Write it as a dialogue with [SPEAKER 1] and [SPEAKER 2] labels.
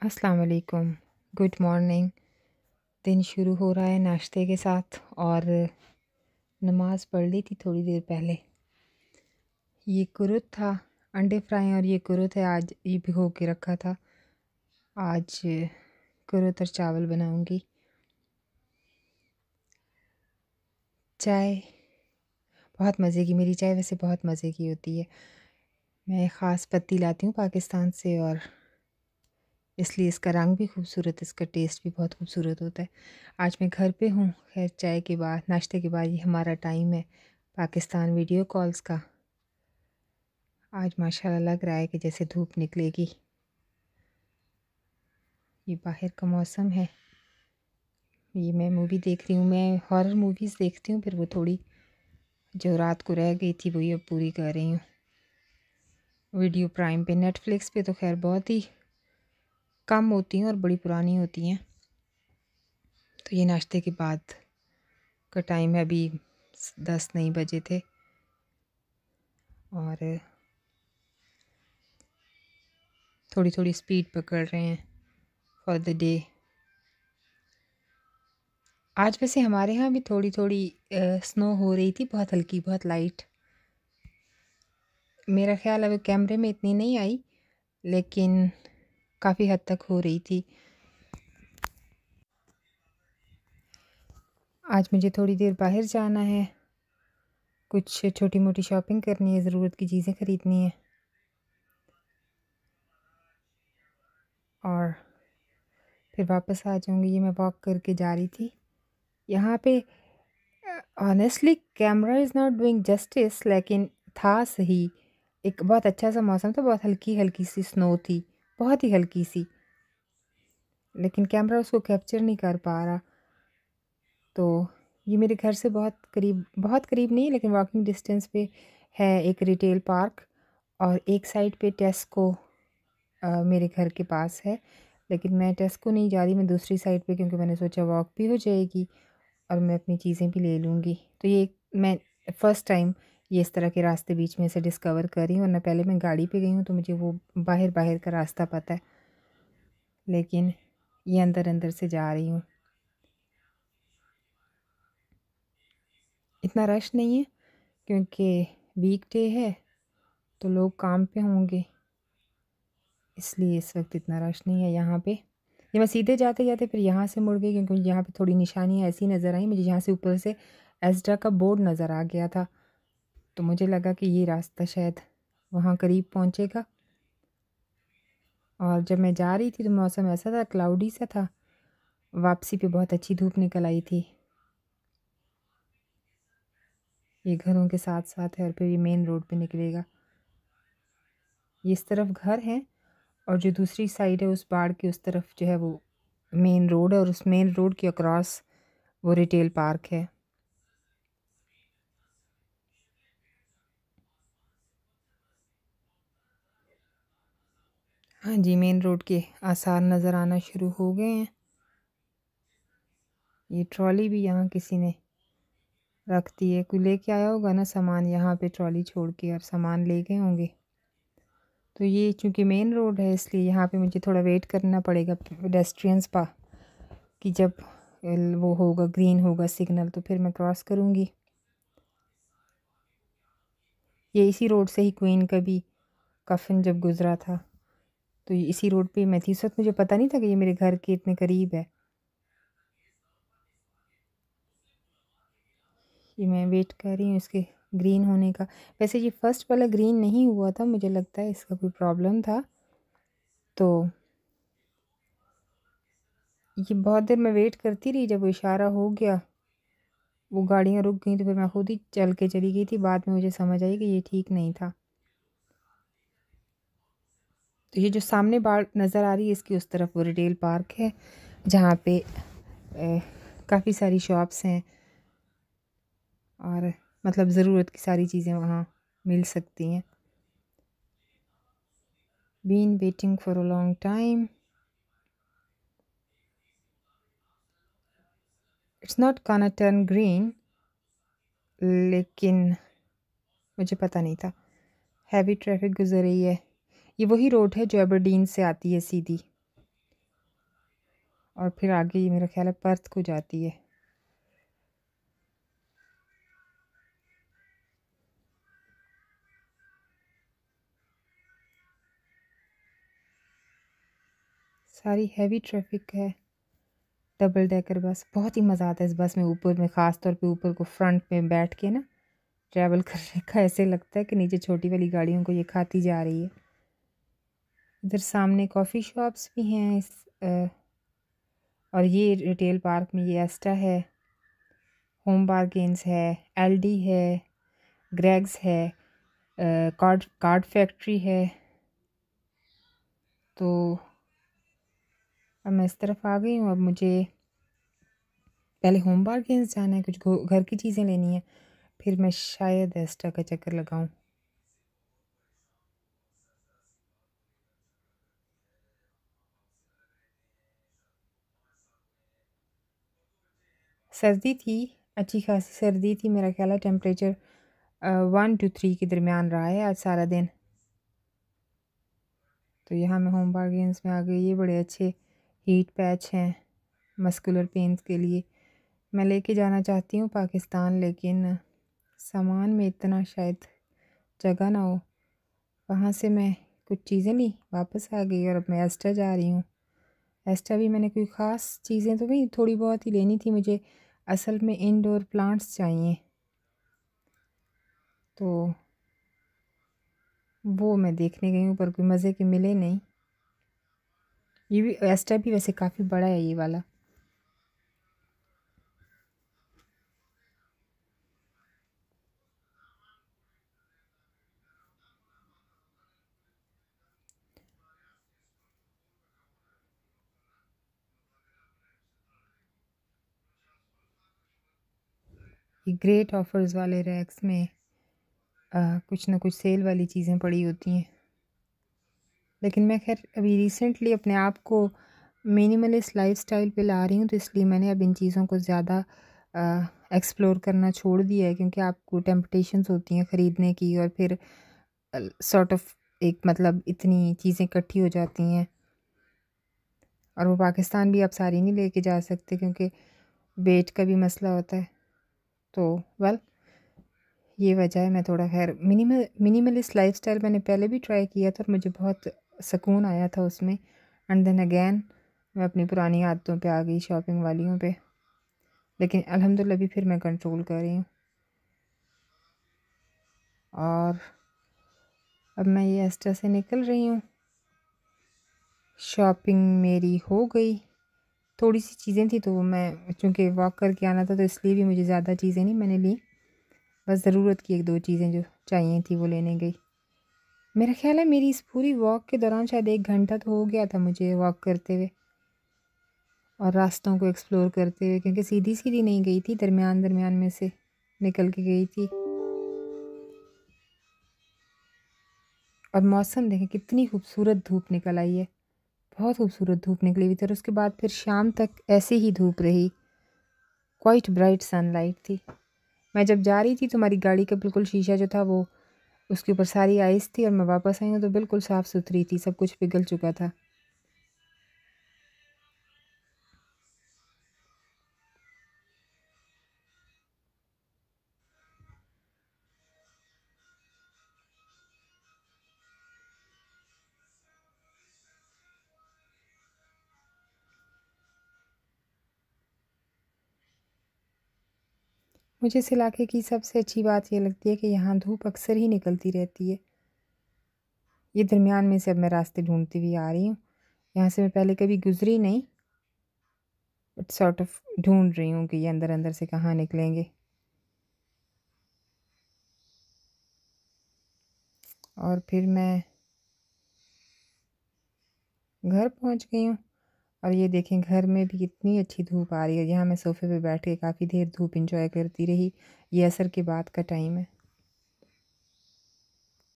[SPEAKER 1] अस्सलाम वालेकुम। Good morning. दिन शुरू हो रहा है नाश्ते के साथ और नमाज़ पढ़ ली थी थोड़ी देर पहले। ये कुरुत था, अंडे फ्राई और ये कुरुत है, आज ये भिगो के रखा था। आज कुरुत और चावल बनाऊंगी। चाय बहुत मज़े की, मेरी चाय वैसे बहुत मज़े की होती है। मैं ख़ास पत्ती लाती हूँ पाकिस्तान से और इसलिए इसका रंग भी खूबसूरत, इसका टेस्ट भी बहुत खूबसूरत होता है। आज मैं घर पे हूँ। खैर चाय के बाद, नाश्ते के बाद ये हमारा टाइम है पाकिस्तान वीडियो कॉल्स का। आज माशाल्लाह लग रहा है कि जैसे धूप निकलेगी। ये बाहर का मौसम है। ये मैं मूवी देख रही हूँ, मैं हॉरर मूवीज़ देखती हूँ, फिर वो थोड़ी जो रात को रह गई थी वही अब पूरी कर रही हूँ। वीडियो प्राइम पे, नेटफ्लिक्स पे तो खैर बहुत ही कम होती हैं और बड़ी पुरानी होती हैं। तो ये नाश्ते के बाद का टाइम है, अभी 10 नहीं बजे थे और थोड़ी थोड़ी स्पीड पकड़ रहे हैं फॉर द डे। आज वैसे हमारे यहाँ भी थोड़ी थोड़ी स्नो हो रही थी, बहुत हल्की, बहुत लाइट। मेरा ख्याल है वो कैमरे में इतनी नहीं आई, लेकिन काफ़ी हद तक हो रही थी। आज मुझे थोड़ी देर बाहर जाना है, कुछ छोटी मोटी शॉपिंग करनी है, ज़रूरत की चीज़ें ख़रीदनी है और फिर वापस आ जाऊँगी। ये मैं वॉक करके जा रही थी। यहाँ पे honestly camera is not doing justice, लेकिन था सही। एक बहुत अच्छा सा मौसम था, बहुत हल्की हल्की सी स्नो थी, बहुत ही हल्की सी, लेकिन कैमरा उसको कैप्चर नहीं कर पा रहा। तो ये मेरे घर से बहुत करीब नहीं, लेकिन वॉकिंग डिस्टेंस पे है एक रिटेल पार्क और एक साइड पे टेस्को मेरे घर के पास है। लेकिन मैं टेस्को नहीं जा रही, मैं दूसरी साइड पे, क्योंकि मैंने सोचा वॉक भी हो जाएगी और मैं अपनी चीज़ें भी ले लूँगी। तो ये मैं फ़र्स्ट टाइम ये इस तरह के रास्ते बीच में से डिस्कवर कर रही हूँ, वरना पहले मैं गाड़ी पे गई हूँ तो मुझे वो बाहर बाहर का रास्ता पता है, लेकिन ये अंदर अंदर से जा रही हूँ। इतना रश नहीं है क्योंकि वीकडे है तो लोग काम पे होंगे, इसलिए इस वक्त इतना रश नहीं है यहाँ पे। ये मैं सीधे जाते जाते फिर यहाँ से मुड़ गई, क्योंकि यहाँ पे थोड़ी निशानियाँ ऐसी नज़र आई मुझे, यहाँ से ऊपर से एस्ड्रा का बोर्ड नज़र आ गया था, तो मुझे लगा कि ये रास्ता शायद वहाँ करीब पहुँचेगा। और जब मैं जा रही थी तो मौसम ऐसा था, क्लाउडी सा था। वापसी पे बहुत अच्छी धूप निकल आई थी। ये घरों के साथ साथ है और फिर ये मेन रोड पे निकलेगा। ये इस तरफ घर है और जो दूसरी साइड है उस बाड़ की उस तरफ जो है वो मेन रोड है, और उस मेन रोड के अक्रॉस वो रिटेल पार्क है। हाँ जी, मेन रोड के आसार नज़र आना शुरू हो गए हैं। ये ट्रॉली भी यहाँ किसी ने रख दी है, कोई लेके आया होगा ना सामान यहाँ पे ट्रॉली छोड़ के, और सामान ले गए होंगे। तो ये चूँकि मेन रोड है इसलिए यहाँ पे मुझे थोड़ा वेट करना पड़ेगा पेडेस्ट्रियंस पा कि जब वो होगा, ग्रीन होगा सिग्नल, तो फिर मैं क्रॉस करूँगी। ये इसी रोड से ही क्वीन का भी कफन जब गुज़रा था तो ये इसी रोड पे मैं थी। इस वक्त मुझे पता नहीं था कि ये मेरे घर के इतने करीब है। ये मैं वेट कर रही हूँ इसके ग्रीन होने का। वैसे ये फर्स्ट वाला ग्रीन नहीं हुआ था, मुझे लगता है इसका कोई प्रॉब्लम था, तो ये बहुत देर मैं वेट करती रही। जब वो इशारा हो गया, वो गाड़ियाँ रुक गई, तो फिर मैं खुद ही चल के चली गई थी। बाद में मुझे समझ आई कि ये ठीक नहीं था। तो ये जो सामने बाड़ नज़र आ रही है इसकी उस तरफ वो रिटेल पार्क है, जहाँ पे काफ़ी सारी शॉप्स हैं और मतलब ज़रूरत की सारी चीज़ें वहाँ मिल सकती हैं। Been waiting for a long time. It's not gonna turn green, लेकिन मुझे पता नहीं था। हैवी ट्रैफिक गुजर रही है। ये वही रोड है जो एबरडीन से आती है सीधी। और फिर आगे ये मेरा ख्याल है पर्थ को जाती है। सारी हैवी ट्रैफिक है। डबल डेकर बस, बहुत ही मज़ा आता है इस बस में, ऊपर में ख़ास तौर पे ऊपर को फ्रंट में बैठ के ना ट्रैवल करने का ऐसे लगता है कि नीचे छोटी वाली गाड़ियों को ये खाती जा रही है। इधर सामने कॉफ़ी शॉप्स भी हैं और ये रिटेल पार्क में ये एस्टा है, होम बार्गेन्स है, एलडी है, ग्रेग्स है, कार्ड कार्ड फैक्ट्री है। तो अब मैं इस तरफ आ गई हूँ। अब मुझे पहले होम बार्गेन्स जाना है, कुछ घर की चीज़ें लेनी है, फिर मैं शायद एस्टा का चक्कर लगाऊं। सर्दी थी, अच्छी खासी सर्दी थी। मेरा ख्याल है टेम्परेचर 1 to 3 के दरमियान रहा है आज सारा दिन। तो यहाँ मैं होम बार्गेन्स में आ गई। ये बड़े अच्छे हीट पैच हैं मस्कुलर पेन्स के लिए। मैं लेके जाना चाहती हूँ पाकिस्तान, लेकिन सामान में इतना शायद जगह ना हो। वहाँ से मैं कुछ चीज़ें ली, वापस आ गई और अब मैं एस्टा जा रही हूँ। एस्टा भी मैंने कोई ख़ास चीज़ें तो नहीं, थोड़ी बहुत ही लेनी थी मुझे। असल में इंडोर प्लांट्स चाहिए, तो वो मैं देखने गई हूँ, पर कोई मज़े के मिले नहीं। ये भी एस्टा भी वैसे काफ़ी बड़ा है ये वाला। ये ग्रेट ऑफर्स वाले रैक्स में कुछ ना कुछ सेल वाली चीज़ें पड़ी होती हैं। लेकिन मैं खैर अभी रिसेंटली अपने आप को मिनिमलिस्ट लाइफस्टाइल पे ला रही हूँ, तो इसलिए मैंने अब इन चीज़ों को ज़्यादा एक्सप्लोर करना छोड़ दिया है, क्योंकि आपको टेम्पटेशंस होती हैं ख़रीदने की, और फिर सॉर्ट ऑफ एक मतलब इतनी चीज़ें इकट्ठी हो जाती हैं, और वो पाकिस्तान भी आप सारी नहीं लेके जा सकते क्योंकि वेट का भी मसला होता है। तो वेल, ये वजह है। मैं थोड़ा खैर मिनिमलिस्ट लाइफस्टाइल मैंने पहले भी ट्राई किया था और मुझे बहुत सुकून आया था उसमें। एंड देन अगेन मैं अपनी पुरानी आदतों पे आ गई, शॉपिंग वालियों पे। लेकिन अल्हम्दुलिल्लाह भी फिर मैं कंट्रोल कर रही हूँ। और अब मैं ये एस्टा से निकल रही हूँ। शॉपिंग मेरी हो गई, थोड़ी सी चीज़ें थी तो वो मैं चूँकि वॉक करके आना था तो इसलिए भी मुझे ज़्यादा चीज़ें नहीं मैंने ली, बस ज़रूरत की 1-2 चीज़ें जो चाहिए थी वो लेने गई। मेरा ख्याल है मेरी इस पूरी वॉक के दौरान शायद 1 घंटा तो हो गया था मुझे वॉक करते हुए और रास्तों को एक्सप्लोर करते हुए, क्योंकि सीधी सीधी नहीं गई थी, दरमियान दरमियान में से निकल के गई थी। और मौसम देखें, कितनी खूबसूरत धूप निकल आई है, बहुत खूबसूरत धूप निकली हुई थी। और उसके बाद फिर शाम तक ऐसे ही धूप रही, क्वाइट ब्राइट सनलाइट थी। मैं जब जा रही थी तो हमारी गाड़ी का बिल्कुल शीशा जो था वो, उसके ऊपर सारी आइस थी, और मैं वापस आई हूँ तो बिल्कुल साफ़ सुथरी थी, सब कुछ पिघल चुका था। मुझे इस इलाके की सबसे अच्छी बात ये लगती है कि यहाँ धूप अक्सर ही निकलती रहती है। ये दरमियान में से अब मैं रास्ते ढूंढती हुई आ रही हूँ। यहाँ से मैं पहले कभी गुजरी नहीं, बट सॉर्ट ऑफ ढूंढ रही हूँ कि ये अंदर अंदर से कहाँ निकलेंगे। और फिर मैं घर पहुँच गई हूँ। और ये देखें, घर में भी कितनी अच्छी धूप आ रही है। यहाँ मैं सोफ़े पे बैठ के काफ़ी देर धूप इंजॉय करती रही। ये असर के बाद का टाइम है।